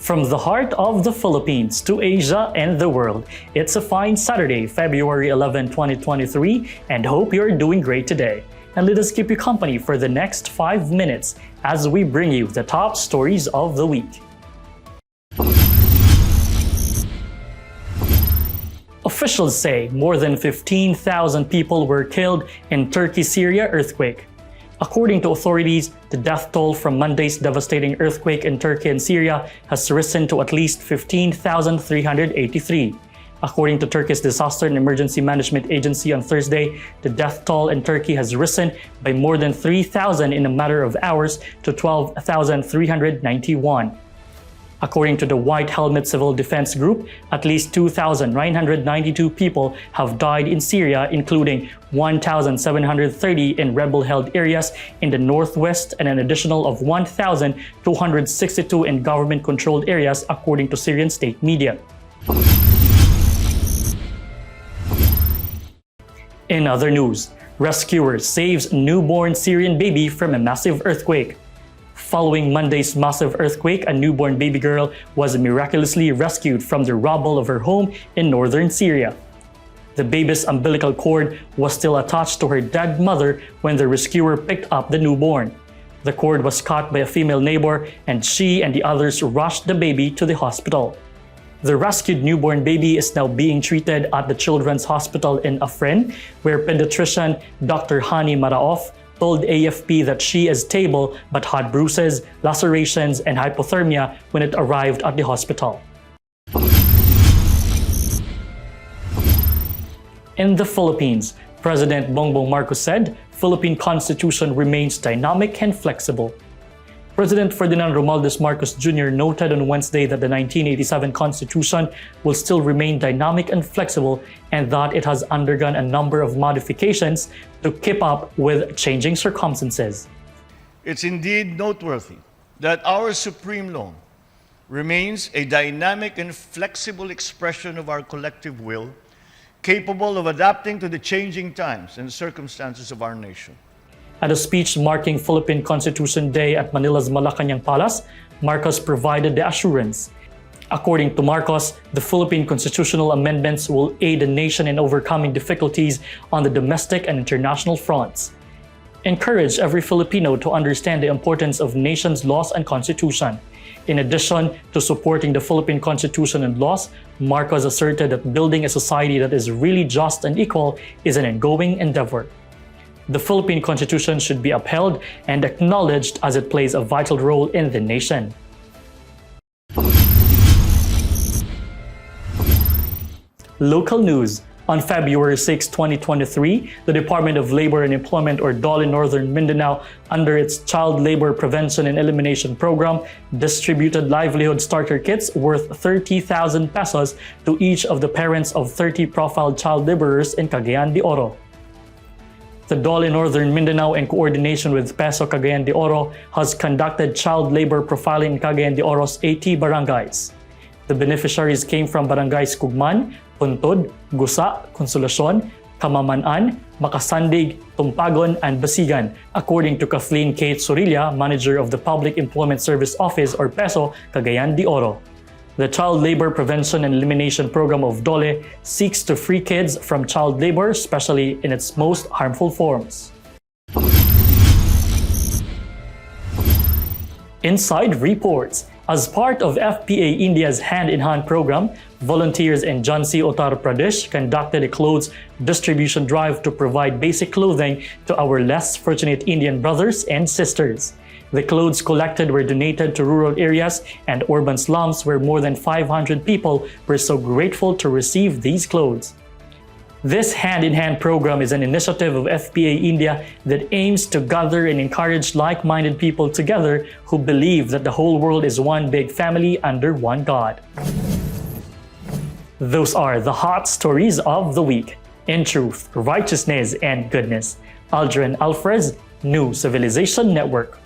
From the heart of the Philippines to Asia and the world, it's a fine Saturday, February 11, 2023, and hope you're doing great today. And let us keep you company for the next 5 minutes as we bring you the top stories of the week. Officials say more than 15,000 people were killed in Turkey-Syria earthquake. According to authorities, the death toll from Monday's devastating earthquake in Turkey and Syria has risen to at least 15,383. According to Turkey's Disaster and Emergency Management Agency on Thursday, the death toll in Turkey has risen by more than 3,000 in a matter of hours to 12,391. According to the White Helmet Civil Defense Group, at least 2,992 people have died in Syria, including 1,730 in rebel-held areas in the northwest and an additional of 1,262 in government-controlled areas, according to Syrian state media. In other news, rescuer saves newborn Syrian baby from a massive earthquake. Following Monday's massive earthquake, a newborn baby girl was miraculously rescued from the rubble of her home in northern Syria. The baby's umbilical cord was still attached to her dead mother when the rescuer picked up the newborn. The cord was cut by a female neighbor, and she and the others rushed the baby to the hospital. The rescued newborn baby is now being treated at the Children's Hospital in Afrin, where pediatrician Dr. Hani Maraof told AFP that she is stable but had bruises, lacerations, and hypothermia when it arrived at the hospital. In the Philippines, President Bongbong Marcos said, Philippine Constitution remains dynamic and flexible. President Ferdinand Romualdez Marcos Jr. noted on Wednesday that the 1987 Constitution will still remain dynamic and flexible and that it has undergone a number of modifications to keep up with changing circumstances. It's indeed noteworthy that our supreme law remains a dynamic and flexible expression of our collective will, capable of adapting to the changing times and circumstances of our nation. At a speech marking Philippine Constitution Day at Manila's Malacanang Palace, Marcos provided the assurance. According to Marcos, the Philippine constitutional amendments will aid the nation in overcoming difficulties on the domestic and international fronts. Encourage every Filipino to understand the importance of nation's laws and constitution. In addition to supporting the Philippine Constitution and laws, Marcos asserted that building a society that is really just and equal is an ongoing endeavor. The Philippine Constitution should be upheld and acknowledged as it plays a vital role in the nation. Local news. On February 6, 2023, the Department of Labor and Employment or DOLE Northern Mindanao, under its Child Labor Prevention and Elimination Program, distributed livelihood starter kits worth 30,000 pesos to each of the parents of 30 profiled child laborers in Cagayan de Oro. The DOLE Northern Mindanao, in coordination with PESO Cagayan de Oro, has conducted child labor profiling in Cagayan de Oro's 80 barangays. The beneficiaries came from barangays Cugman, Puntod, Gusa, Consolacion, Kamamanan, Makasandig, Tumpagon, and Basigan, according to Kathleen Kate Sorilla, manager of the Public Employment Service Office or PESO Cagayan de Oro. The Child Labor Prevention and Elimination Program of DOLE seeks to free kids from child labor, especially in its most harmful forms. Inside reports. As part of FPA India's hand-in-hand program, volunteers in Jhansi, Uttar Pradesh conducted a clothes distribution drive to provide basic clothing to our less fortunate Indian brothers and sisters. The clothes collected were donated to rural areas and urban slums where more than 500 people were so grateful to receive these clothes. This hand-in-hand program is an initiative of FPA India that aims to gather and encourage like-minded people together who believe that the whole world is one big family under one God. Those are the hot stories of the week. In truth, righteousness, and goodness. Aldrin Alfrez, New Civilization Network.